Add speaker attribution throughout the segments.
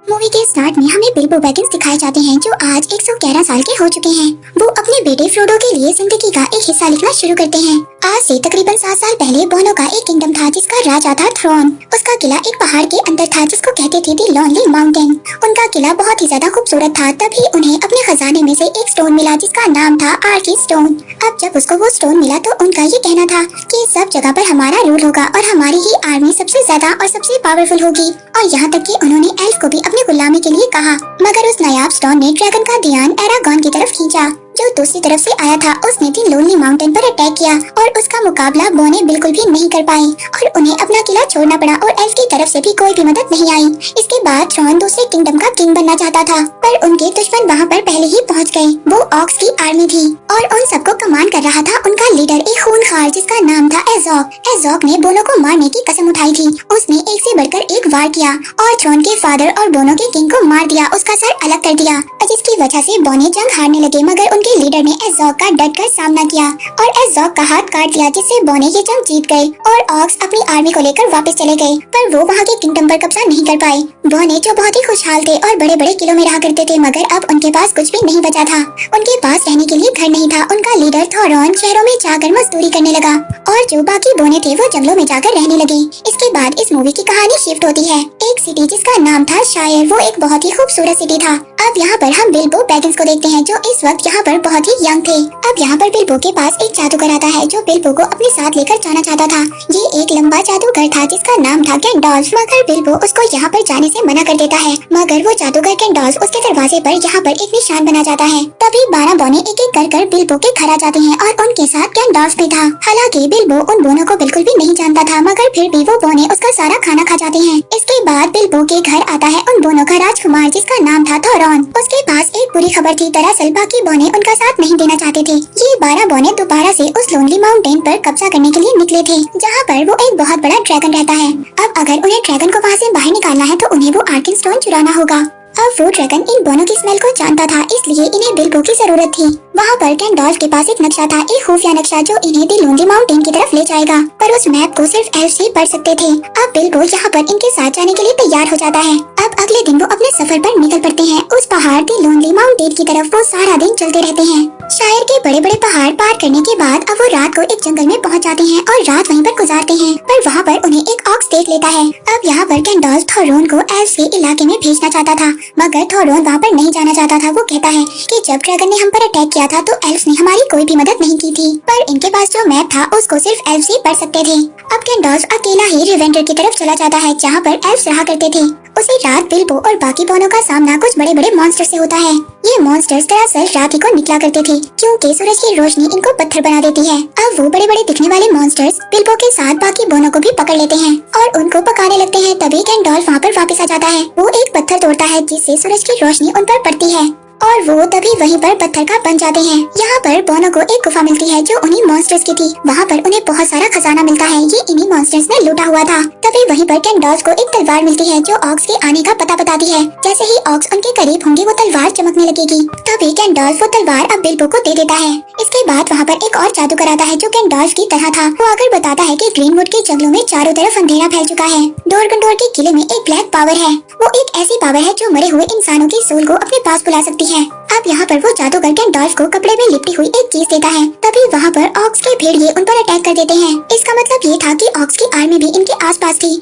Speaker 1: Movie के start में हमें बिल्बो बैगिंस दिखाए जाते हैं जो आज 111 साल के हो चुके हैं। वो अपने बेटे फ्रोडो के लिए जिंदगी का एक हिस्सा लिखना शुरू करते हैं। आज से तकरीबन 7 साल पहले बोनो का एक किंगडम था जिसका राजा था थ्रोन। उसका किला एक पहाड़ के अंदर था जिसको कहते थे दी लोनली माउंटेन। उनका किला बहुत ही ज्यादा खूबसूरत था। तभी उन्हें अपने खजाने में से एक स्टोन मिला जिसका नाम था आर्की स्टोन। अब जब उसको वो स्टोन मिला तो उनका ये कहना था कि सब जगह पर हमारा रूल होगा और हमारी ही आर्मी सबसे ज्यादा और सबसे पावरफुल होगी। और यहाँ तक कि उन्होंने एल्फ को भी अपनी गुलामी के लिए कहा। मगर उस नायाब स्टोन ने ड्रैगन का ध्यान एरागॉन की तरफ खींचा जो दूसरी तरफ से आया था। उसने दी लोनली माउंटेन पर अटैक किया और उसका मुकाबला बोने बिल्कुल भी नहीं कर पाई और उन्हें अपना किला छोड़ना पड़ा और एल्फ की तरफ से भी कोई भी मदद नहीं आई। इसके बाद थ्रोन दूसरे किंगडम का किंग बनना चाहता था पर उनके दुश्मन वहाँ पर पहले ही पहुँच गए। वो ऑक्स की आर्मी थी और उन सबको कमांड कर रहा था उनका लीडर एक खूनखार जिसका नाम था एज़ोक। एज़ोक ने बोनो को मारने की कसम उठाई थी। उसने एक से बढ़कर एक वार किया और थ्रोन के फादर और बोनो के किंग को मार दिया, उसका सर अलग कर दिया जिसकी वजह से बोने जंग हारने लगे। मगर उनके लीडर ने एज़ोक का डटकर सामना किया और एज़ोक का हाथ काट दिया जिससे बोने ये जंग जीत गए और ऑक्स अपनी आर्मी को लेकर वापस चले गए। पर वो वहाँ के किंगडम पर कब्जा नहीं कर पाए। बोने जो बहुत ही खुशहाल थे और बड़े बड़े किलों में रहा करते थे मगर अब उनके पास कुछ भी नहीं बचा था। उनके पास रहने के लिए घर नहीं था। उनका लीडर थोरॉन शहरों में जाकर मजदूरी करने लगा और जो बाकी बोने थे वो जंगलों में जाकर रहने लगे। इसके बाद इस मूवी की कहानी शिफ्ट होती है एक सिटी जिसका नाम था शायर। वो एक बहुत ही खूबसूरत सिटी था। अब यहाँ पर हम बिल्बो बैगिंस को देखते हैं जो इस वक्त यहाँ पर बहुत ही यंग थे। अब यहाँ पर बिल्बो के पास एक जादूगर आता है जो बिल्बो को अपने साथ लेकर जाना चाहता था। ये एक लंबा जादूगर था जिसका नाम था गैंडोल्फ। मगर बिल्बो उसको यहाँ पर जाने से मना कर देता है। मगर वो जादूगर गैंडोल्फ उसके दरवाजे पर यहाँ पर एक निशान बना जाता है। तभी 12 बोने एक एक कर बिल्बो के घर आ जाते हैं और उनके साथ गैंडोल्फ भी था। हालांकि बिल्बो उन बोनों को बिल्कुल भी नहीं जानता था मगर फिर भी वो बोने उसका सारा खाना खा जाते हैं। इसके बाद बिल्बो के घर आता है उन बोनों का राजकुमार जिसका नाम था थोरॉन। उसके पास एक बुरी खबर थी। दरअसल बाकी बोने उनका साथ नहीं देना चाहते थे। ये 12 बोने दोबारा से उस लोनली माउंटेन पर कब्जा करने के लिए निकले थे जहाँ पर वो एक बहुत बड़ा ड्रैगन रहता है। अब अगर उन्हें ड्रैगन को वहाँ से बाहर निकालना है तो उन्हें वो आर्किन स्टोन चुराना होगा। अब वो ड्रैगन इन बोनों की स्मेल को जानता था इसलिए इन्हें बिल्बो की जरूरत थी। वहाँ पर गैंडोल्फ के पास एक नक्शा था, एक खुफिया नक्शा जो इन्हें दी लोनली माउंटेन की तरफ ले जाएगा। पर उस मैप को सिर्फ एल्फ से पढ़ सकते थे। अब बिल्बो यहाँ पर इनके साथ जाने के लिए तैयार हो जाता है। अब अगले दिन वो अपने सफर पर निकल पड़ते हैं उस पहाड़ दी लोनली माउंटेन की तरफ। वो सारा दिन चलते रहते हैं। शायर के बड़े बड़े पहाड़ पार करने के बाद अब वो रात को एक जंगल में पहुँच जाते हैं और रात वहीं पर गुजारते हैं। पर वहाँ पर उन्हें एक ऑक्स देख लेता है। अब यहाँ पर गैंडोल्फ थोरॉन को एल्फ के इलाके में भेजना चाहता था मगर थोरॉन वहाँ पर नहीं जाना चाहता था। वो कहता है कि जब ड्रैगन ने हम पर अटैक किया था तो एल्फ ने हमारी कोई भी मदद नहीं की थी। पर इनके पास जो मैप था उसको सिर्फ एल्फ ही पढ़ सकते थे। अब गैंडोल्फ अकेला ही रिवेंडर की तरफ चला जाता है जहाँ पर एल्फ रहा करते थे। उसी रात बिल्बो और बाकी बोनों का सामना कुछ बड़े बड़े मॉन्स्टर से होता है। ये मॉन्स्टर्स दरअसल रात ही को निकला करते थे क्योंकि सूरज की रोशनी इनको पत्थर बना देती है। अब वो बड़े बड़े दिखने वाले मॉन्स्टर्स बिल्बो के साथ बाकी बोनों को भी पकड़ लेते हैं और उनको पकाने लगते हैं। तभी गैंडोल्फ वहाँ पर वापस आ जाता है। वो एक पत्थर तोड़ता है जिससे सूरज की रोशनी उन पर पड़ती है और वो तभी वहीं पर पत्थर का बन जाते हैं। यहाँ पर बोनो को एक गुफा मिलती है जो उन्हीं मॉन्स्टर्स की थी। वहाँ पर उन्हें बहुत सारा खजाना मिलता है। ये इन्हीं मॉन्स्टर्स ने लूटा हुआ था। तभी वहीं पर गैंडोल्फ को एक तलवार मिलती है जो ऑक्स के आने का पता बताती है। जैसे ही ऑक्स उनके करीब होंगे वो तलवार चमकने लगेगी। तभी गैंडोल्फ वो तलवार अब बिल्बो को दे देता है। इसके बाद वहाँ पर एक और जादूगर आता है जो गैंडोल्फ की तरह था। वो आकर बताता है कि ग्रीनवुड के जंगलों में चारों तरफ अंधेरा फैल चुका है। डोरगंडोर के किले में एक ब्लैक पावर है। वो एक ऐसी पावर है जो मरे हुए इंसानों की सोल को अपने पास बुला सकती है। अब यहाँ पर वो जादूगर गैंडोल्फ को कपड़े में लिपटी हुई एक चीज देता है। तभी वहाँ पर ऑक्स के भेड़िए उन पर अटैक कर देते हैं। इसका मतलब ये था कि ऑक्स की आर्मी भी इनके आसपास थी।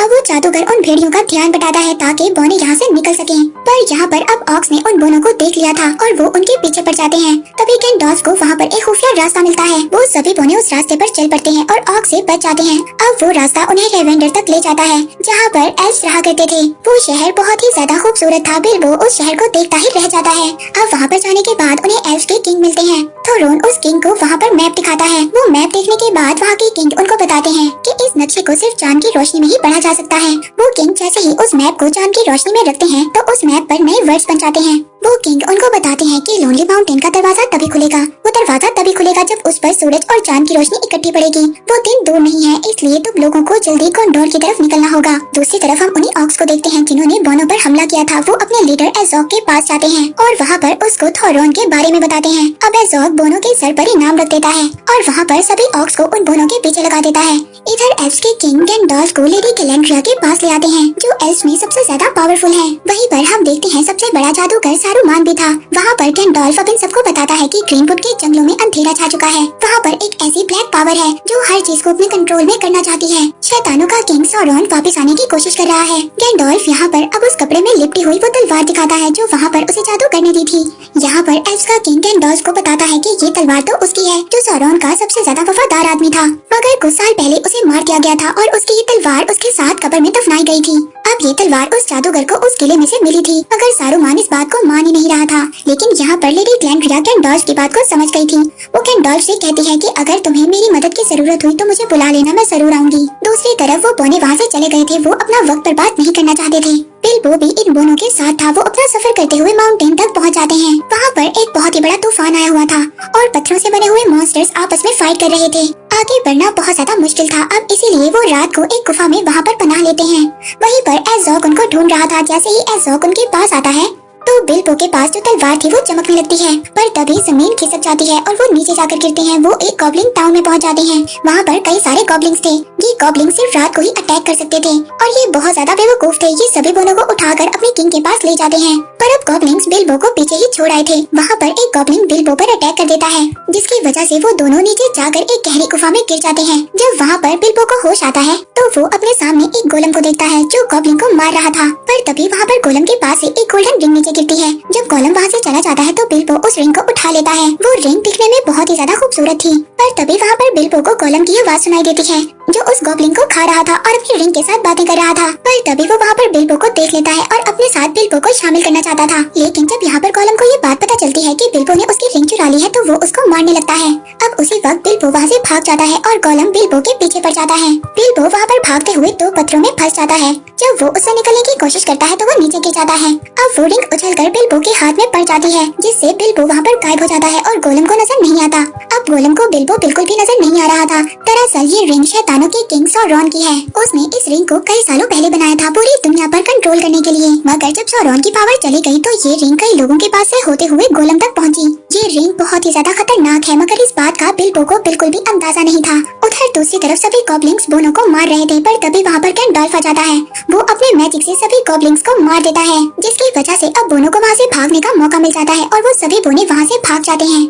Speaker 1: अब वो जादूगर उन भेड़ियों का ध्यान बटाता है ताकि बोने यहाँ से निकल सकें। पर यहाँ पर अब ऑक्स ने उन बोनों को देख लिया था और वो उनके पीछे पड़ जाते हैं। तभी गैंडोल्फ को वहाँ पर एक खुफिया रास्ता मिलता है। वो सभी बोने उस रास्ते पर चल पड़ते हैं और ऑक्स से बच जाते हैं। अब वो रास्ता उन्हें लेवेंडर तक ले जाता है जहाँ पर एल्फ रहा करते थे। वो शहर बहुत ही ज्यादा खूबसूरत था। बिल्बो उस शहर को देखता ही रह जाता है। अब वहाँ पर जाने के बाद उन्हें एल्फ के किंग मिलते हैं। थोरॉन उस किंग को वहाँ पर मैप दिखाता है। वो मैप देखने के बाद वहाँ के किंग उनको बताते हैं कि इस नक्शे को सिर्फ चांद की रोशनी में ही पढ़ा जा सकता है। वो किंग जैसे ही उस मैप को चांद की रोशनी में रखते हैं तो उस मैप पर नए वर्ड्स बन जाते हैं। वो किंग उनको बताते हैं कि लोनली माउंटेन का दरवाजा तभी खुलेगा, वो दरवाजा तभी खुलेगा जब उस पर सूरज और चांद की रोशनी इकट्ठी पड़ेगी। वो दिन दूर नहीं है, इसलिए तुम लोगों को जल्दी कॉन्डोर की तरफ निकलना होगा। दूसरी तरफ हम उन्हीं ऑक्स को देखते हैं जिन्होंने बोनो पर हमला किया था। वो अपने लीडर एज़ोक के पास जाते हैं और वहाँ पर उसको थोरॉन के बारे में बताते हैं। अब एज़ोक बोनो के सर पर इनाम रख देता है और वहाँ पर सभी ऑक्स को उन बोनो के पीछे लगा देता है। इधर एल्फ्स के किंग गैंडोल्फ को लेडी गैलेंड्रिया के पास ले आते हैं, जो एल्फ्स में सबसे ज्यादा पावरफुल है। वहीं पर हम देखते हैं सबसे बड़ा जादूगर सारूमान भी था। वहाँ पर गैंडोल्फ अब इन सबको बताता है कि ग्रीनवुड के जंगलों में अंधेरा छा चुका है। वहाँ पर एक ऐसी ब्लैक पावर है जो हर चीज को अपने कंट्रोल में करना चाहती है। शैतानों का किंग सौरॉन वापस आने की कोशिश कर रहा है। गैंडोल्फ यहाँ पर अब उस कपड़े में लिपटी हुई वो तलवार दिखाता है जो वहाँ पर उसे जादू करने दी थी। यहाँ पर एल्फ्स का किंग गैंडोल्फ को बताता है कि ये तलवार तो उसकी है, जो सौरॉन का सबसे ज्यादा वफादार आदमी था, मगर कुछ साल पहले उसे मार दिया गया था और उसकी ये तलवार उसके साथ कब्र में दफनाई गई थी। अब ये तलवार उस जादूगर को उस किले में से मिली थी, मगर सारूमान इस बात को मान ही नहीं रहा था। लेकिन यहाँ पर लेडी गैलेंड्रिया गैंडोल्फ की बात को समझ गई थी। वो गैंडोल्फ से कहती है कि अगर तुम्हें मेरी मदद की जरूरत हुई तो मुझे बुला लेना, मैं जरूर आऊंगी। दूसरी तरफ वो बोने वहाँ से चले गए थे। वो अपना वक्त बर्बाद नहीं करना चाहते थे। बिल्बो भी इन बोनों के साथ था। वो अपना सफर करते हुए माउंटेन तक पहुँच जाते हैं। वहाँ पर एक बहुत ही बड़ा तूफान आया हुआ था और पत्थरों से बने हुए मॉन्स्टर्स आपस में फाइट कर रहे थे। आगे बढ़ना बहुत ज्यादा मुश्किल था। अब इसीलिए वो रात को एक गुफा में वहाँ पर पनाह लेते हैं। वहीं पर एज़ोक उनको ढूंढ रहा था। जैसे ही एज़ोक उनके पास आता है तो बिल्बो के पास जो तलवार थी वो चमकने लगती है, पर तभी जमीन खिसक जाती है और वो नीचे जाकर गिरते हैं। वो एक गॉब्लिन टाउन में पहुंच जाते हैं। वहाँ पर कई सारे गॉब्लिन्स थे। ये गॉब्लिन सिर्फ रात को ही अटैक कर सकते थे और ये बहुत ज्यादा बेवकूफ थे। ये सभी बोनों को उठाकर अपने किंग के पास ले जाते हैं, पर अब गॉब्लिन्स बिल्बो को पीछे ही छोड़ आए थे। वहाँ पर एक गॉब्लिन बिल्बो पर अटैक कर देता है, जिसकी वजह से वो दोनों नीचे जाकर एक गहरी गुफा में गिर जाते हैं। जब वहाँ पर बिल्बो को होश आता है तो वो अपने सामने एक गोलम को देखता है जो गॉब्लिन को मार रहा था, पर तभी वहाँ पर गोलम के पास से एक गोल्डन रिंग नीचे गिरती है। जब गोलम वहाँ से चला जाता है तो बिल्बो उस रिंग को उठा लेता है। वो रिंग दिखने में बहुत ही ज्यादा खूबसूरत थी, पर तभी वहाँ पर बिल्बो को गोलम की आवाज सुनाई देती है, जो उस गॉब्लिन को खा रहा था और अपनी रिंग के साथ बातें कर रहा था। पर तभी वो वहाँ पर बिल्बो को देख लेता है और अपने साथ बिल्बो को शामिल करना चाहता था। लेकिन जब यहाँ पर गोलम को ये बात पता चलती है कि बिल्बो ने उसकी रिंग चुरा ली है तो वो उसको मारने लगता है। अब उसी वक्त बिल्बो वहाँ से भाग जाता है और गोलम बिल्बो के पीछे पड़ जाता है। बिल्बो वहाँ पर भागते हुए दो पत्थरों में फंस जाता है। जब वो उससे निकलने की कोशिश करता है तो वो नीचे गिर जाता है। अब वो रिंग उछलकर बिल्बो के हाथ में पड़ जाती है, जिससे बिल्बो वहाँ पर गायब हो जाता है और गोलम को नजर नहीं आता। अब गोलम को बिल्बो बिल्कुल भी नजर नहीं आ रहा था। दरअसल ये रिंग शैतानों के किंग सौरॉन की है। उसने इस रिंग को कई सालों पहले बनाया था पूरी दुनिया पर कंट्रोल करने के लिए, मगर जब सौरॉन की पावर चली गई तो ये रिंग कई लोगों के पास से होते हुए गोलम तक पहुंची। ये रिंग बहुत ही ज्यादा खतरनाक है, मगर इस बात का बिल्बो को बिल्कुल भी अंदाजा नहीं था। उधर दूसरी तरफ सभी गॉब्लिन्स बोनो को मार रहे थे, पर तभी वहाँ पर गैंडोल्फ आ जाता है। वो अपने मैजिक से सभी गॉब्लिन्स को मार देता है, जिसकी वजह से अब बोनो को वहाँ से भागने का मौका मिल जाता है और वो सभी बोने वहाँ से भाग जाते हैं।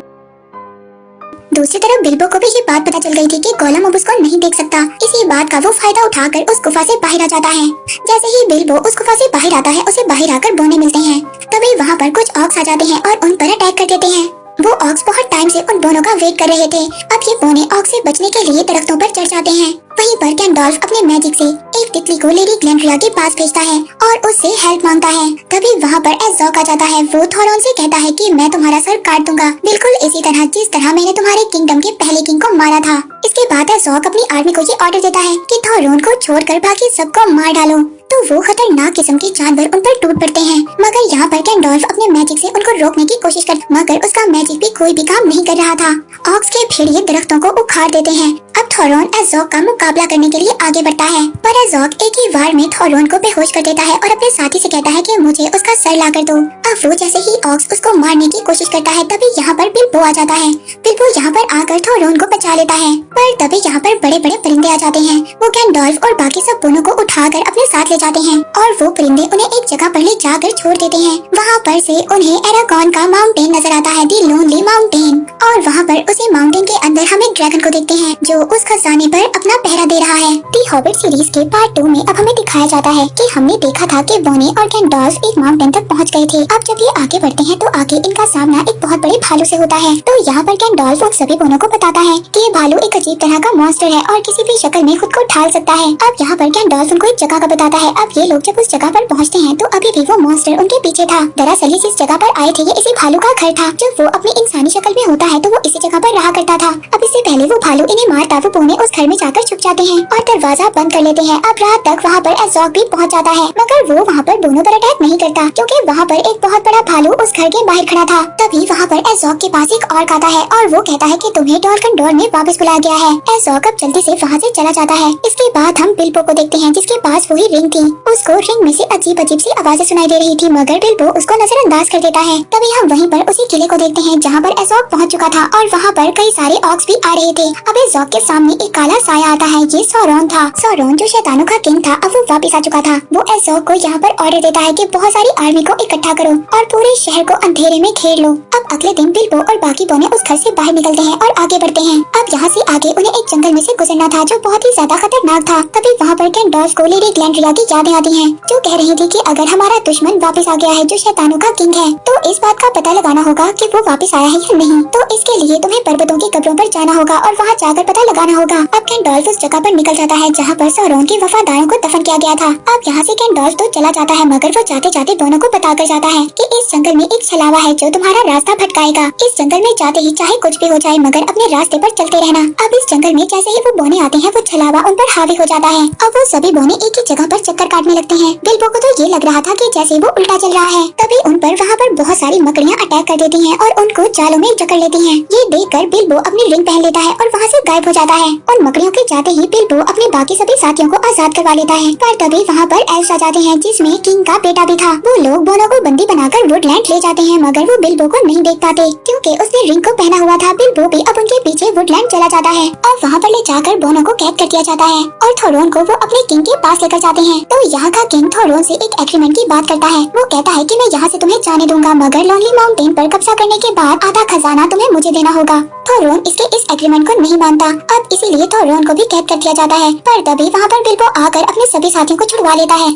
Speaker 1: दूसरी तरफ बिल्बो को भी ये बात पता चल गई थी कि गोलम अब उसको नहीं देख सकता। इसी बात का वो फायदा उठाकर उस गुफा से बाहर आ जाता है। जैसे ही बिल्बो उस गुफा से बाहर आता है, उसे बाहर आकर बोने मिलते हैं। तभी वहाँ पर कुछ ऑक्स आ जाते हैं और उन पर अटैक कर देते हैं। वो ऑक्स बहुत टाइम से उन बोनों का वेट कर रहे थे। अब ये बोने ऑक्स से बचने के लिए दरख्तों पर चढ़ जाते हैं। वहीं पर गैंडोल्फ अपने मैजिक से एक तितली को लेडी गैलेंड्रिया के पास भेजता है और उससे हेल्प मांगता है। तभी वहाँ पर एज़ोक आ जाता है। वो थोरॉन से कहता है कि मैं तुम्हारा सर काट दूंगा, बिल्कुल इसी तरह जिस तरह मैंने तुम्हारे किंगडम के पहले किंग को मारा था। इसके बाद एज़ोक अपनी आर्मी को ये ऑर्डर देता है कि थोरॉन को छोड़कर बाकी सबको मार डालो। तो वो खतरनाक किस्म के जानवर उन पर टूट पड़ते हैं, मगर यहाँ पर गैंडोल्फ अपने मैजिक से उनको रोकने की कोशिश कर, मगर उसका मैजिक भी कोई भी काम नहीं कर रहा था। ऑक्स के भेड़िए दरख्तों को उखाड़ देते हैं। अब थोरॉन एज़ोक का मुकाबला करने के लिए आगे बढ़ता है, पर एज़ोक एक ही वार में थोरॉन को बेहोश कर देता है और अपने साथी से कहता है कि मुझे उसका सर ला कर दो। अब वो जैसे ही ऑक्स उसको मारने की कोशिश करता है, तभी यहाँ पर बिल्बो आ जाता है। बिल्बो यहाँ पर आकर थोरॉन को बचा लेता है, पर तभी यहाँ पर बड़े बड़े परिंदे आ जाते हैं। वो गैंडोल्फ और बाकी सब बोनों को उठाकर अपने साथ ले जाते हैं और वो परिंदे उन्हें एक जगह पर ले जाकर छोड़ देते हैं। वहाँ पर से उन्हें एरागॉन का माउंटेन नजर आता है, दी लोनली माउंटेन, और वहाँ पर उसी माउंटेन के अंदर हम एक ड्रैगन को देखते हैं जो उस खजाने पर अपना पहरा दे रहा है। दी हॉबिट सीरीज के पार्ट 2 में अब हमें दिखाया जाता है कि हमने देखा था कि बोने और गैंडोल्फ एक माउंटेन तक पहुँच गए थे। अब जब ये आगे बढ़ते हैं तो आगे इनका सामना एक बहुत बड़े भालू से होता है। तो यहाँ पर गैंडोल्फ उन सभी बोनों को बताता है कि ये भालू एक अजीब तरह का मॉन्स्टर है और किसी भी शक्ल में खुद को ढाल सकता है। अब यहाँ पर गैंडोल्फ उनको एक जगह का बताता है। अब ये लोग जब उस जगह पर पहुँचते हैं तो अभी भी वो मॉन्स्टर उनके पीछे था। दरअसल जिस जगह पर आए थे ये इसी भालू का घर था। जब वो अपनी इंसानी शक्ल में होता है तो तो वो इसी जगह पर रहा करता था। अब इससे पहले वो भालू इन्हें मारता, वो बोने उस घर में जाकर छुप जाते हैं और दरवाजा बंद कर लेते हैं। अब रात तक वहाँ पर एज़ोक भी पहुँच जाता है, मगर वो वहाँ पर बोनो पर अटैक नहीं करता क्योंकि वहाँ पर एक बहुत बड़ा भालू उस घर के बाहर खड़ा था। तभी वहाँ पर एज़ोक के पास एक और आता है और वो कहता है कि तुम्हें डोरकंडोर में वापस बुलाया गया है। एज़ोक अब जल्दी से वहाँ से चला जाता है। इसके बाद हम बिल्बो को देखते हैं जिसके पास वही रिंग थी। उसको रिंग में से अजीब अजीब सी आवाजें सुनाई दे रही थी, मगर बिल्बो उसको नजरअंदाज कर देता है। तभी हम वहीं पर उसी किले को देखते हैं जहाँ पर एज़ोक पहुँच चुका था और वहाँ पर कई सारे ऑक्स भी आ रहे थे। अब एज़ोक के सामने एक काला साया आता है, ये सौरोन था। सौरोन जो शैतानों का किंग था, अब वो वापस आ चुका था। वो एज़ोक को यहाँ पर ऑर्डर देता है कि बहुत सारी आर्मी को इकट्ठा करो और पूरे शहर को अंधेरे में घेर लो। अब अगले दिन बिल्बो और बाकी बोने उस घर से बाहर निकलते हैं और आगे बढ़ते हैं। अब यहाँ से आगे उन्हें एक जंगल में से गुजरना था जो बहुत ही ज्यादा खतरनाक था। तभी वहाँ पर गैंडोल्फ को लेडी ग्लैंड्रिया की यादें आती हैं, जो कह रही थी कि अगर हमारा दुश्मन वापस आ गया है जो शैतानों का किंग है, तो इस बात का पता लगाना होगा कि वो वापस आया है या नहीं। तो इसके लिए तुम्हें पर्वतों की कब्रों पर जाना होगा और वहाँ जाकर पता लगाना होगा। अब गैंडोल्फ उस जगह पर निकल जाता है जहाँ पर सौरोन के वफादारों को दफन किया गया था। अब यहाँ से गैंडोल्फ तो चला जाता है, मगर वो जाते जाते बोनो को बताकर जाता है कि इस जंगल में एक छलावा है जो तुम्हारा रास्ता भटकाएगा। इस जंगल में जाते ही चाहे कुछ भी हो जाए, मगर अपने रास्ते पर चलते रहना। अब इस जंगल में जैसे ही वो बोने आते हैं, वो छलावा उन पर हावी हो जाता है। अब वो सभी बोने एक ही जगह पर चक्कर काटने लगते हैं। बिल्बो को तो ये लग रहा था कि जैसे वो उल्टा चल रहा है। तभी उन पर वहाँ पर बहुत सारी मकड़ियाँ अटैक कर देती हैं और उनको जालों में जकड़ लेती हैं। ये देखकर बिल्बो अपनी रिंग पहन लेता है और वहाँ से गायब हो जाता है। उन मकड़ियों के जाते ही बिल्बो अपने बाकी सभी साथियों को आजाद करवा लेता है। पर तभी वहाँ पर एल्फ्स आ जाते हैं जिसमें किंग का बेटा भी था। वो लोग बोनो को बंदी बनाकर वुडलैंड ले जाते हैं, मगर वो बिल्बो को नहीं देख पाते क्योंकि उसने रिंग को पहना हुआ था। बिल्बो भी अब उनके पीछे वुडलैंड चला जाता है और वहाँ पर ले जाकर बोनो को कैद कर दिया जाता है और थोरोन को वो अपने किंग के पास लेकर जाते हैं। तो यहाँ का किंग थोरोन से एक एग्रीमेंट की बात करता है। वो कहता है कि मैं यहाँ से तुम्हें जाने दूंगा, मगर लोनली माउंटेन पर कब्जा करने के बाद आधा खजाना तुम्हें मुझे देना होगा। थोरोन इसके इस एग्रीमेंट को नहीं मानता। अब इसीलिए थोरोन को भी कैद कर दिया जाता है। पर तभी वहाँ पर बिल्बो आकर अपने सभी साथियों को छुड़वा लेता है।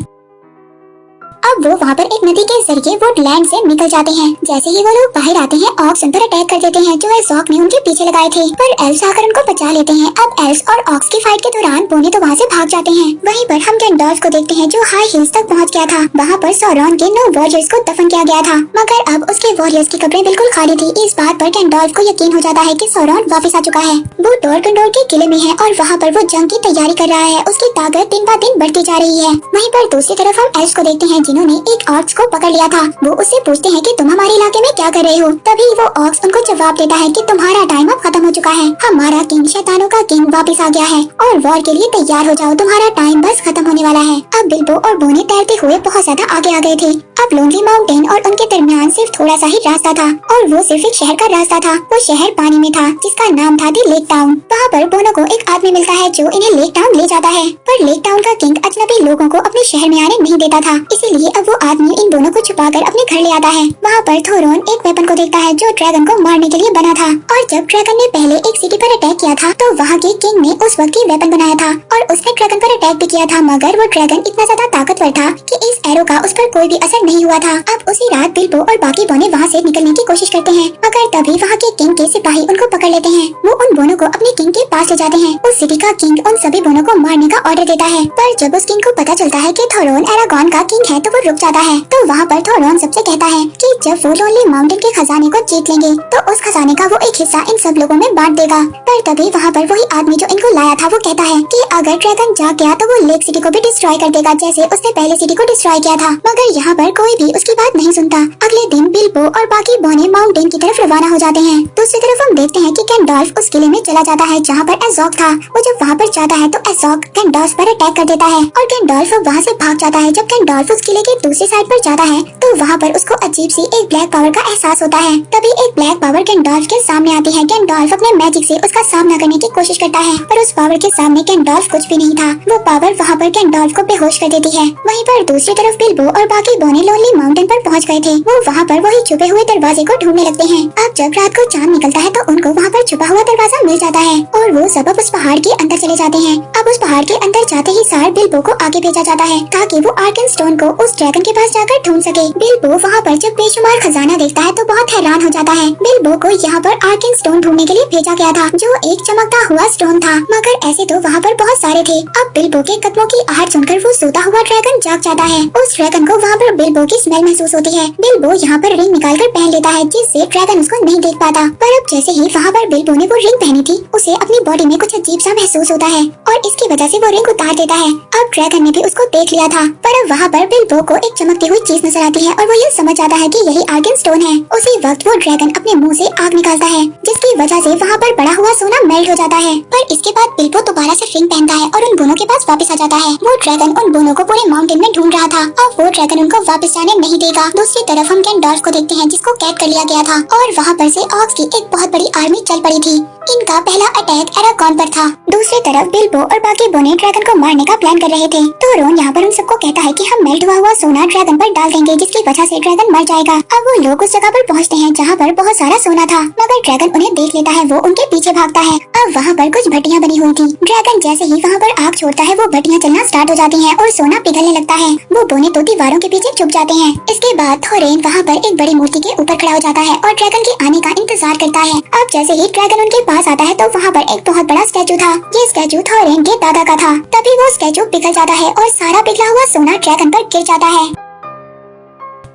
Speaker 1: अब वो वहाँ पर एक नदी के जरिए वुडलैंड से निकल जाते हैं। जैसे ही वो लोग बाहर आते हैं, ऑक्स उन पर अटैक कर देते हैं जो एज़ोक ने उनके पीछे लगाए थे, पर एल्फ्स आकर उनको बचा लेते हैं। अब एल्फ्स और ऑक्स की फाइट के दौरान बोने तो वहाँ से भाग जाते हैं। वहीं पर हम गैंडोल्फ को देखते हैं जो हाई हिल्स तक पहुँच गया था। वहाँ पर सौरोन के 9 वॉरियर्स को दफन किया गया था, मगर अब उसके वॉरियर्स की कब्रें बिल्कुल खाली थी। इस बात पर गैंडोल्फ को यकीन हो जाता है कि सौरोन वापस आ चुका है। वो डोरकंडोर के किले में है और वहाँ पर वो जंग की तैयारी कर रहा है। उसकी ताकत दिन ब दिन बढ़ती जा रही है। वहीं पर दूसरी तरफ हम एल्फ्स को देखते हैं जिन्होंने एक ऑक्स को पकड़ लिया था। वो उससे पूछते हैं कि तुम हमारे इलाके में क्या कर रहे हो। तभी वो ऑक्स उनको जवाब देता है कि तुम्हारा टाइम अब खत्म हो चुका है। हमारा किंग शैतानों का किंग वापस आ गया है और वॉर के लिए तैयार हो जाओ, तुम्हारा टाइम बस खत्म होने वाला है। अब बिल्बो और बोने तैरते हुए बहुत ज्यादा आगे आ गए थे। अब लोनली माउंटेन और उनके दरमियान सिर्फ थोड़ा सा ही रास्ता था और वो सिर्फ एक शहर का रास्ता था। वो शहर पानी में था जिसका नाम था दी लेक टाउन। वहाँ पर बोनो को एक आदमी मिलता है जो इन्हें लेक टाउन ले जाता है, पर लेक टाउन का किंग अजनबी लोगों को अपने शहर में आने नहीं देता था। इसीलिए अब वो आदमी इन दोनों को छुपाकर अपने घर ले आता है। वहाँ पर थोरोन एक वेपन को देखता है जो ड्रैगन को मारने के लिए बना था, और जब ड्रैगन ने पहले एक सिटी पर अटैक किया था तो वहाँ के किंग ने उस वक्त ही वेपन बनाया था और उसने ड्रैगन पर अटैक भी किया था, मगर वो ड्रैगन इतना ज्यादा ताकतवर था कि इस एरो का उस पर कोई भी असर नहीं हुआ था। अब उसी रात बिल्बो और बाकी बोने वहाँ से निकलने की कोशिश करते हैं, मगर तभी वहाँ के किंग के सिपाही उनको पकड़ लेते हैं। वो उन बोनों को अपने किंग के पास ले जाते हैं। उस सिटी का किंग उन सभी बोनों को मारने का ऑर्डर देता है, पर जब उस किंग को पता चलता है कि थोरोन एरागॉन का किंग है तो वो रुक जाता है। तो वहाँ पर थोरोन सबसे कहता है कि जब वो लोनली माउंटेन के खजाने को जीत लेंगे तो उस खजाने का वो एक हिस्सा इन सब लोगों में बांट देगा। पर तभी वहाँ पर वही आदमी जो इनको लाया था वो कहता है कि अगर ड्रैगन जाग गया तो वो लेक सिटी को भी डिस्ट्रॉय कर देगा जैसे उसने पहले सिटी को डिस्ट्रॉय किया था। मगर यहाँ पर कोई भी उसकी बात नहीं सुनता। अगले दिन बिल्बो और बाकी बोने माउंटेन की तरफ रवाना हो जाते हैं। दूसरी तरफ हम देखते हैं कि गैंडोल्फ उस किले में चला जाता है जहाँ पर एज़ोक था। वो जब वहाँ पर जाता है तो एज़ोक गैंडोल्फ पर अटैक कर देता है और गैंडोल्फ वहाँ से भाग जाता है। जब गैंडोल्फ उस किले के दूसरी साइड पर जाता है तो वहाँ पर उसको अजीब सी एक ब्लैक पावर का एहसास होता है। तभी एक ब्लैक पावर गैंडोल्फ के सामने आती है। गैंडोल्फ अपने मैजिक से उसका सामना करने की कोशिश करता है, पर उस पावर के सामने गैंडोल्फ कुछ भी नहीं था। वो पावर वहाँ पर गैंडोल्फ को बेहोश कर देती है। वहीं पर दूसरी तरफ बिल्बो और बाकी बोने लोनली माउंटेन पर पहुँच गए थे। वो वहाँ पर वही छुपे हुए दरवाजे को ढूंढने लगते हैं। अब जब रात को चांद निकलता है तो उनको वहाँ पर छुपा हुआ दरवाजा मिल जाता है और वो सब उस पहाड़ के अंदर चले जाते हैं। अब उस पहाड़ के अंदर जाते ही सार बिल्बो को आगे भेजा जाता है ताकि वो आर्कन स्टोन को उस ड्रैगन के पास जाकर ढूंढ सके। बिल्बो वहाँ पर जब बेशुमार खजाना देखता है तो बहुत हैरान हो जाता है। बिल्बो को यहाँ पर आर्कन स्टोन ढूंढने के लिए भेजा गया था जो एक चमकता हुआ स्टोन था, मगर ऐसे तो वहाँ पर बहुत सारे थे। अब बिल्बो के कदमों की आहट सुनकर वो सोता हुआ ड्रैगन जाग जाता है। उस ड्रैगन को वहाँ पर बिल्बो की स्मेल महसूस होती है। बिल्बो यहाँ पर रिंग निकाल कर पहन लेता है, जिससे ड्रैगन उसको नहीं देख पाता। पर अब जैसे ही वहाँ पर बिल्बो ने वो रिंग पहनी थी, उसे अपनी बॉडी में कुछ अजीब सा महसूस होता है और इसकी वजह से वो रिंग उतार देता है। अब ड्रैगन ने भी उसको देख लिया था, पर अब वहाँ पर बिल्बो को एक चमकती हुई चीज नजर आती है और वो ये समझ आता है कि यही आर्गन स्टोन है। उसी वक्त वो ड्रैगन अपने मुंह से आग निकालता है, जिसकी वजह से वहाँ पर बड़ा हुआ सोना मेल्ट हो जाता है। पर इसके बाद बिल्बो दोबारा से रिंग पहनता है और उन दोनों के पास वापस आ जाता है। वो ड्रैगन उन दोनों को पूरे माउंटेन में ढूंढ रहा था। अब वो ड्रैगन उनको वापस जाने नहीं देगा। दूसरी तरफ हम गैंडोल्फ को देखते हैं, जिसको कैद कर लिया गया था और वहाँ पर से ऑक्स की एक बहुत बड़ी आर्मी चल पड़ी थी। इनका पहला अटैक एरागॉन पर था। दूसरी तरफ बिल्बो और बाकी बोने ड्रैगन को मारने का प्लान कर रहे थे, तो रोन यहाँ पर उन सबको कहता है कि हम मेल्ट हुआ सोना ड्रैगन पर डाल देंगे, जिसकी वजह से ड्रैगन मर जाएगा। अब वो लोग उस जगह पर पहुँचते हैं जहाँ पर बहुत सारा सोना था, मगर ड्रैगन उन्हें देख लेता है। वो उनके पीछे भागता है। अब वहाँ पर कुछ भट्टियाँ बनी हुई थी। ड्रैगन जैसे ही वहाँ पर आग छोड़ता है, वो भट्टियाँ चलना स्टार्ट हो जाती है और सोना पिघलने लगता है। वो बोने तो दीवारों के पीछे छुप जाते हैं। इसके बाद थोरेन वहाँ पर एक बड़ी मूर्ति के ऊपर खड़ा हो जाता है और ड्रैगन के आने का इंतजार करता है। अब जैसे ही ड्रैगन उनके पास आता है, तो वहाँ पर एक बहुत बड़ा स्टैचू था। ये स्टैचू थोरेन के दादा का था। तभी वो स्टैचू पिघल जाता है और सारा पिघला हुआ सोना ड्रैगन पर गिर जाता है।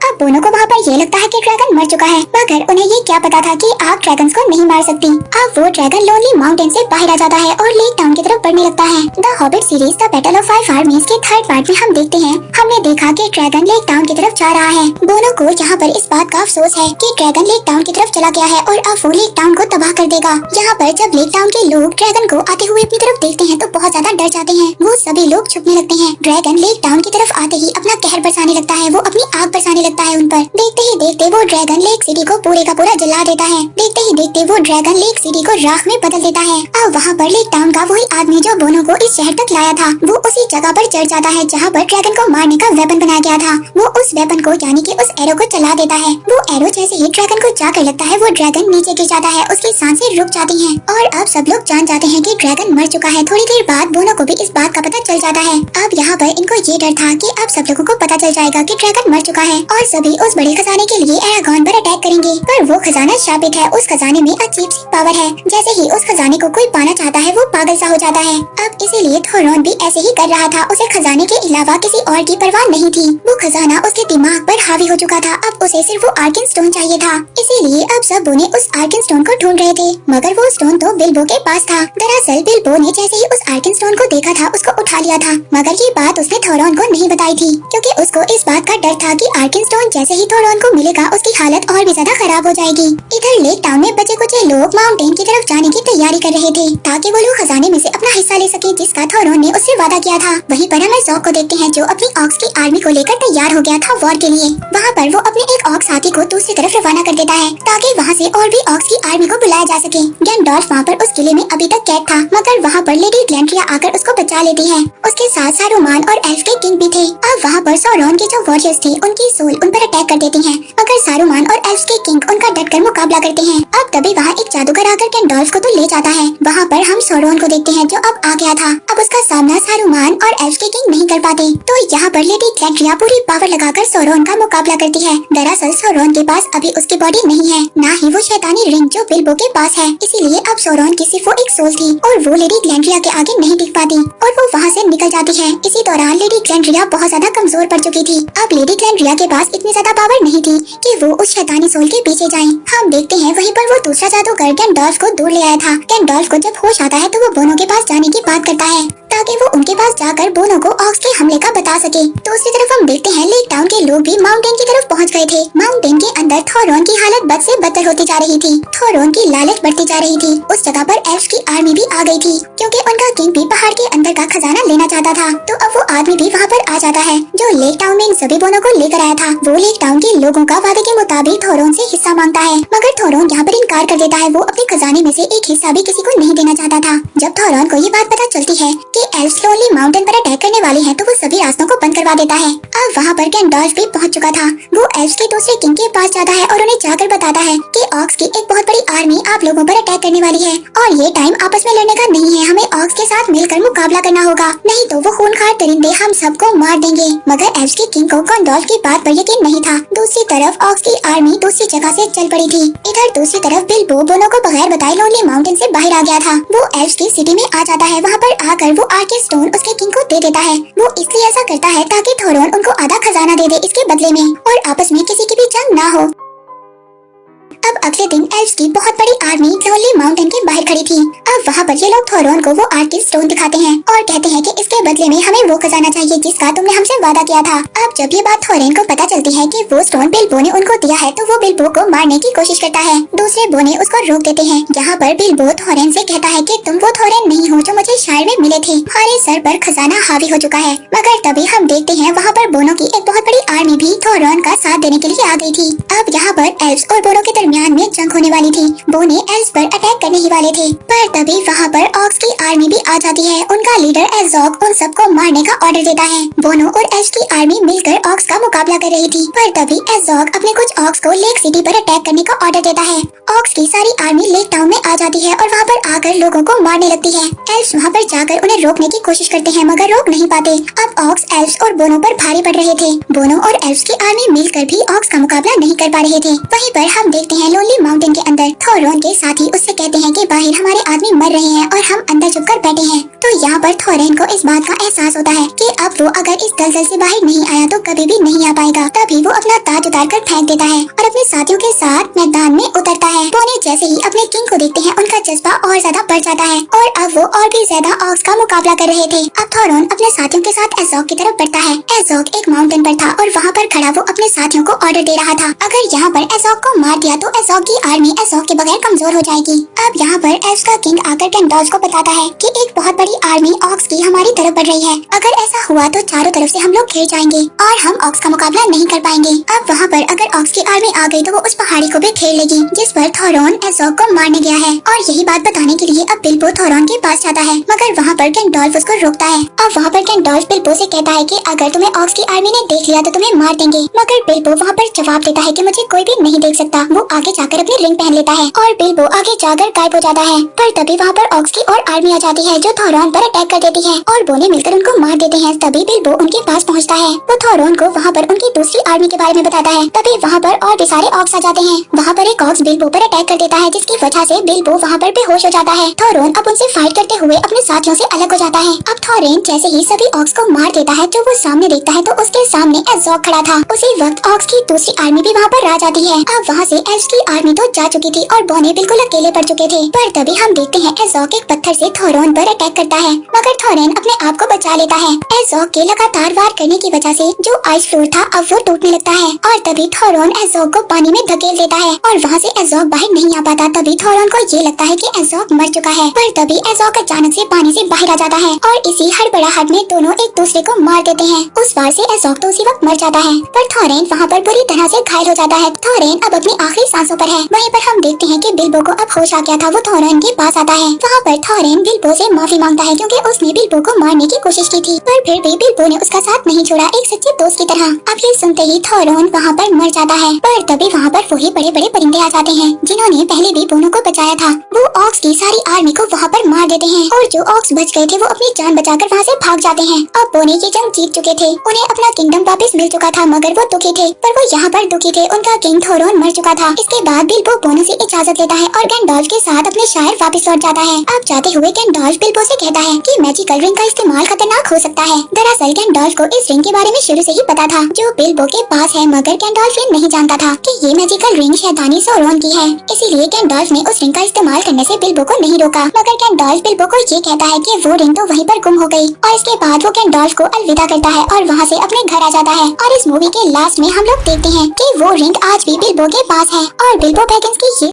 Speaker 1: अब बोनो को वहाँ पर ये लगता है कि ड्रैगन मर चुका है, मगर उन्हें ये क्या पता था कि आग ड्रैगन्स को नहीं मार सकती। अब वो ड्रैगन लोनली माउंटेन से बाहर आ जाता है और लेक टाउन की तरफ बढ़ने लगता है। The hobbit series the battle of 5 आर्मीज के थर्ड पार्ट में हम देखते हैं, हमने देखा कि ड्रैगन लेक टाउन की तरफ जा रहा है। बोनो को यहाँ पर इस बात का अफसोस है कि ड्रैगन लेक टाउन की तरफ चला गया है और अब वो लेक टाउन को तबाह कर देगा। यहाँ पर जब लेक टाउन के लोग ड्रैगन को आते हुए अपनी तरफ देखते हैं, तो बहुत ज्यादा डर जाते हैं। वो सभी लोग छुपने लगते हैं। ड्रैगन लेक टाउन की तरफ आते ही अपना कहर बरसाने लगता है। वो अपनी आग बरसाने लगता है उन पर। देखते ही देखते वो ड्रैगन लेक सिटी को पूरे का पूरा जला देता है। देखते ही देखते वो ड्रैगन लेक सिटी को राख में बदल देता है। अब वहाँ पर लेक टाउन का वही आदमी जो बोनो को इस शहर तक लाया था, वो उसी जगह पर चढ़ जाता है जहाँ पर ड्रैगन को मारने का वेपन बनाया गया था। वो उस वेपन को यानी कि उस एरो को चला देता है। वो एरो जैसे ही ड्रैगन को जाकर लगता है, वो ड्रैगन नीचे गिर जाता है। उसकी सांसें रुक जाती हैं और अब सब लोग जान जाते हैं कि ड्रैगन मर चुका है। थोड़ी देर बाद बोनो को भी इस बात का पता चल जाता है। अब यहाँ पर इनको ये डर था कि अब सब लोगों को पता चल जाएगा कि ड्रैगन मर चुका है और सभी उस बड़े खजाने के लिए एरागॉन पर अटैक करेंगे। पर वो खजाना शापित है। उस खजाने में अजीब सी पावर है। जैसे ही उस खजाने को कोई पाना चाहता है, वो पागल सा हो जाता है। अब इसीलिए थोरॉन भी ऐसे ही कर रहा था। उसे खजाने के अलावा किसी और की परवाह नहीं थी। वो खजाना उसके दिमाग पर हावी हो चुका था। अब उसे सिर्फ वो आर्गन स्टोन चाहिए था। इसीलिए अब सब बोने उस आर्गन स्टोन को ढूंढ रहे थे, मगर वो स्टोन तो बिल्बो के पास था। दरअसल बिल्बो ने जैसे ही उस आर्गन स्टोन को देखा था, उसको उठा लिया था, मगर ये बात उसने थोरॉन को नहीं बताई थी, क्योंकि उसको इस बात का डर था कि आर्गन स्टोन जैसे ही थोरॉन को मिलेगा, उसकी हालत और भी ज्यादा खराब हो जाएगी। इधर लेक टाउन में बचे कुछ लोग माउंटेन की तरफ जाने की तैयारी कर रहे थे, ताकि वो लोग खजाने में से अपना हिस्सा ले सके, जिसका थोरॉन ने उससे वादा किया था। वहीं पर हम ज़ॉग को देखते हैं, जो अपनी ऑक्स की आर्मी को लेकर तैयार हो गया था वॉर के लिए। वहाँ पर वो अपने एक ऑक्स हाथी को दूसरी तरफ रवाना कर देता है, ताकि वहाँ से और भी ऑक्स की आर्मी को बुलाया जा सके। गैंडोल्फ वहाँ पर उस किले में अभी तक कैद था, मगर वहाँ पर लेडी ग्लैंड्रिया आकर उसको बचा लेती है। उसके साथ सारूमान और एल्फ के किंग भी थे। अब वहाँ पर सौरॉन के जो वॉरियर्स थे, उनकी सोल उन पर अटैक कर देती है, मगर सारूमान और एल्फ के किंग उनका डटकर मुकाबला करते हैं। अब तभी वहाँ एक जादूगर आकर गैंडोल्फ को तो ले जाता है। वहाँ पर हम सौरॉन को देखते हैं, जो अब आ गया था। अब उसका सामना सारूमान और एल्फ के किंग नहीं कर पाते, तो यहाँ पर लेडी ग्लैंड्रिया पूरी पावर लगाकर सौरॉन का मुकाबला करती है। दरअसल सौरॉन के पास अभी उसकी बॉडी नहीं है, ना ही वो शैतानी रिंग जो बिल्बो के पास है। इसीलिए अब सौरॉन की सिर्फ वो एक सोल थी और वो लेडी ग्लैंड्रिया के आगे नहीं दिख पाती और वो वहाँ से निकल जाती है। इसी दौरान लेडी ग्लैंड्रिया बहुत ज्यादा कमजोर पड़ चुकी थी। अब लेडी ग्लैंड्रिया के पास इतनी ज्यादा पावर नहीं थी कि वो उस शैतानी सोल के पीछे जाए। हम देखते हैं वहीं पर वो दूसरा जादूगर गैंडोल्फ को दूर ले आया था। गैंडोल्फ को जब होश आता है, तो वो बोनो के पास जाने की बात करता है, ताकि वो उनके पास जाकर बोनो को ऑक्स के हमले का बता सके। दूसरी तरफ हम देखते हैं लेक टाउन के लोग भी माउंटेन की तरफ पहुंच गए थे। माउंटेन के अंदर थोरॉन की हालत बद से बदतर होती जा रही थी। थोरॉन की लालच बढ़ती जा रही थी। उस जगह पर एल्फ की आर्मी भी आ गई थी, क्योंकि उनका किंग भी पहाड़ के अंदर का खजाना लेना चाहता था। तो अब वो आदमी भी वहाँ पर आ जाता है, जो लेक टाउन में इन सभी बोनो को लेकर आया था। वो लेक टाउन के लोगों का वादे के मुताबिक थोरॉन से हिस्सा मांगता है, मगर थोरॉन यहाँ पर इनकार कर देता है। वो अपने खजाने में से एक हिस्सा भी किसी को नहीं देना चाहता था। जब थोरॉन को ये बात पता चलती है कि एल्फ लोनली माउंटेन पर अटैक करने वाले हैं, तो वो सभी रास्तों को बंद करवा देता है। अब वहाँ पर गैंडोल्फ भी पहुँच चुका था। वो एल्फ के दूसरे किंग के पास जाता है और उन्हें जाकर बताता है कि ऑक्स की एक बहुत बड़ी आर्मी आप लोगों पर अटैक करने वाली है और ये टाइम आपस में लड़ने का नहीं है। हमें ऑक्स के साथ मिलकर मुकाबला करना होगा, नहीं तो वो खूनखार दरिंदे हम सबको मार देंगे। मगर एल्फ के किंग को गैंडोल्फ की बात पर यकीन नहीं था। दूसरी तरफ ऑक्स की आर्मी दूसरी जगह से चल पड़ी थी। इधर दूसरी तरफ बिल्बो बोनो को बगैर बताए लोनली माउंटेन से बाहर आ गया था। वो एल्फ की सिटी में आ जाता है। वहाँ पर आकर वो आर्किड स्टोन उसके किंग को दे देता है। वो इसलिए ऐसा करता है ताकि थोरन उनको आधा खजाना दे दे इसके बदले में और आपस में किसी की भी जंग ना हो। अब अगले दिन एल्व्स की बहुत बड़ी आर्मी लोनली माउंटेन के बाहर खड़ी थी। अब वहाँ पर ये लोग थोरन को वो आर्किड स्टोन दिखाते हैं और कहते हैं कि इसके बदले में हमें वो खजाना चाहिए जिसका तुमने हमसे वादा किया था। अब जब ये बात थोरन को पता चलती है कि वो स्टोन बिल्बो ने उनको दिया है तो वो बिल्बो को मारने की कोशिश करता है। दूसरे बोने उसको रोक देते हैं। यहाँ पर बिल्बो थोरन से कहता है कि तुम वो थोरन नहीं हो जो मुझे शहर में मिले थे। हमारे सर पर खजाना हावी हो चुका है। मगर तभी हम देखते हैं वहाँ पर बोनों की एक बहुत बड़ी आर्मी भी थोरन का साथ देने के लिए आ गई थी। अब यहाँ पर एल्व्स और बोनों के दरमियान में जंग होने वाली थी। बोने एल्व्स पर अटैक करने ही वाले थे पर तभी वहाँ पर ऑक्स की आर्मी भी आ जाती है। उनका लीडर एज़ोग उन सबको मारने का ऑर्डर देता है। बोनो और एल्व्स की आर्मी मिलकर ऑक्स का मुकाबला कर रही थी पर तभी एज़ोग अपने कुछ ऑक्स को लेक सिटी पर अटैक करने का ऑर्डर देता है। ऑक्स की सारी आर्मी लेक टाउन में आ जाती है और वहाँ पर आकर लोगों को मारने लगती है। एल्व्स वहाँ पर जाकर उन्हें रोकने की कोशिश करते हैं मगर रोक नहीं पाते। अब ऑक्स एल्व्स और बोनो पर भारी पड़ रहे थे। बोनो और एल्व्स की आर्मी मिलकर भी ऑक्स का मुकाबला नहीं कर पा रहे थे। वहीं पर हम देखते हैं लोनली माउंटेन के अंदर थोरन के साथी उससे कहते हैं कि बाहर हमारे आदमी मर रहे हैं और हम अंदर छुपकर बैठे हैं। तो यहाँ पर थोरन को इस बात का एहसास होता है कि अब वो अगर इस दलदल से बाहर नहीं आया तो कभी भी नहीं आ पाएगा। तभी वो अपना ताज उतार कर फेंक देता है और अपने साथियों के साथ मैदान में उतरता है। बोने जैसे ही अपने किंग को देखते हैं उनका जज्बा और ज्यादा बढ़ जाता है और अब वो और भी ज्यादा ऑक्स का मुकाबला कर रहे थे। अब थोरन अपने साथियों के साथ एज़ोग की तरफ बढ़ता है। एज़ोग एक माउंटेन पर था और वहाँ पर खड़ा वो अपने साथियों को ऑर्डर दे रहा था अगर यहाँ पर एज़ोग को मार दिया तो एज़ोग की आर्मी एज़ोग के बगैर कमजोर हो जाएगी। अब यहाँ पर एल्व्स का किंग आकर गैंडोल्फ को बताता है कि एक बहुत बड़ी आर्मी ऑक्स की हमारी तरफ बढ़ रही है। अगर ऐसा हुआ तो चारों तरफ से हम लोग घिर जाएंगे और हम ऑक्स का मुकाबला नहीं कर पाएंगे। अब वहाँ पर अगर ऑक्स की आर्मी आ गई तो वो उस पहाड़ी को भी घेर लेगी जिस पर थोरन एज़ोग को मारने गया है। और यही बात बताने के लिए अब बिल्बो थोरन के पास जाता है मगर वहाँ पर गैंडोल्फ उसको रोकता है। अब वहाँ पर गैंडोल्फ बिल्बो से कहता है कि अगर तुम्हें ऑक्स की आर्मी ने देख लिया तो तुम्हें मार देंगे। मगर बिल्बो वहाँ पर जवाब देता है कि मुझे कोई भी नहीं देख सकता। वो आगे जाकर अपनी रिंग पहन लेता है और बिल्बो आगे जाकर गायब हो जाता है। पर तभी वहाँ पर ऑक्स की और आर्मी आ जाती है जो थोरन पर अटैक कर देती है और बोने मिलकर उनको मार देते हैं। तभी बिल्बो उनके पास पहुँचता है। वो थोरन को वहाँ पर उनकी दूसरी आर्मी के बारे में बताता है। तभी वहाँ पर और भी सारे ऑक्स आ जाते हैं। वहाँ पर एक ऑक्स बिल्बो पर अटैक कर देता है जिसकी वजह से बिल्बो वहाँ पर बेहोश हो जाता है। थोरन अब उनसे फाइट करते हुए अपने साथियों से अलग हो जाता है। अब थोरन जैसे ही सभी ऑक्स को मार देता है जो वो सामने देखता है तो उसके सामने एज़ोग खड़ा था। उसी वक्त ऑक्स की दूसरी आर्मी भी वहाँ पर आ जाती है। अब वहाँ से एल्व्स की आर्मी तो जा चुकी थी और बोने बिल्कुल अकेले पड़ चुके थे। पर तभी हम देखते हैं एज़ोग एक पत्थर से थोरन पर अटैक करता है मगर थोरन अपने आप को बचा लेता है। एज़ोग के लगातार वार करने की वजह से जो आइस फ्लोर था अब वो टूटने लगता है और तभी थोरन एज़ोग को पानी में धकेल देता है और वहाँ से एज़ोग बाहर नहीं आ पाता। तभी थोरन को ये लगता है कि एज़ोग मर चुका है पर तभी एज़ोग अचानक से पानी से बाहर आ जाता है और इसी हड़बड़ाहट में दोनों एक दूसरे को मार देते हैं। उस वार से एज़ोग तो उसी वक्त मर जाता है पर थोरन वहाँ पर बुरी तरह से घायल हो जाता है। थोरन अब अपनी आखिरी सांसों पर है। वहीं पर हम देखते हैं कि बिल्बो को अब होश आ गया था। वो थोरन के पास आता है। वहाँ पर थोरन बिल्बो से माफी मांगता है क्योंकि उसने बिल्बो को मारने की कोशिश की थी पर फिर भी बिल्बो ने उसका साथ नहीं छोड़ा एक सच्चे दोस्त की तरह। अब ये सुनते ही थोरन वहाँ पर मर जाता है पर तभी वहाँ पर वही बड़े बड़े परिंदे आ जाते हैं जिन्होंने पहले भी बोनो को बचाया था। वो ऑक्स की सारी आर्मी को वहाँ पर मार देते हैं और जो ऑक्स बच गए थे वो अपनी जान बचाकर वहाँ से भाग जाते हैं। अब बोने की जंग जीत चुके थे। उन्हें अपना किंगडम वापस मिल चुका था मगर वो दुखी थे पर वो यहाँ पर दुखी थे। उनका किंग थोरन मर चुका था। इसके बाद बिल्बो बोनो से इजाजत लेता है और गैंडोल्फ के साथ अपने शहर वापस लौट जाता है। अब जाते हुए गैंडोल्फ बिल्बो से कहता है कि मैजिकल रिंग का इस्तेमाल खतरनाक हो सकता है। दरअसल गैंडोल्फ को इस रिंग के बारे में शुरू से ही पता था जो बिल्बो के पास है मगर गैंडोल्फ ये नहीं जानता था कि ये मैजिकल रिंग शैतानी सोरोन की है। इसीलिए गैंडोल्फ ने उस रिंग का इस्तेमाल करने से बिल्बो को नहीं रोका मगर गैंडोल्फ बिल्बो को ये कहता है कि वो रिंग तो वहीं पर गुम हो गई और इसके बाद वो गैंडोल्फ को अलविदा करता है और वहाँ से अपने घर आ जाता है। और इस मूवी के लास्ट में हम लोग देखते हैं कि वो रिंग आज भी बिल्बो के पास है और बिल्बो बैगिंस की ये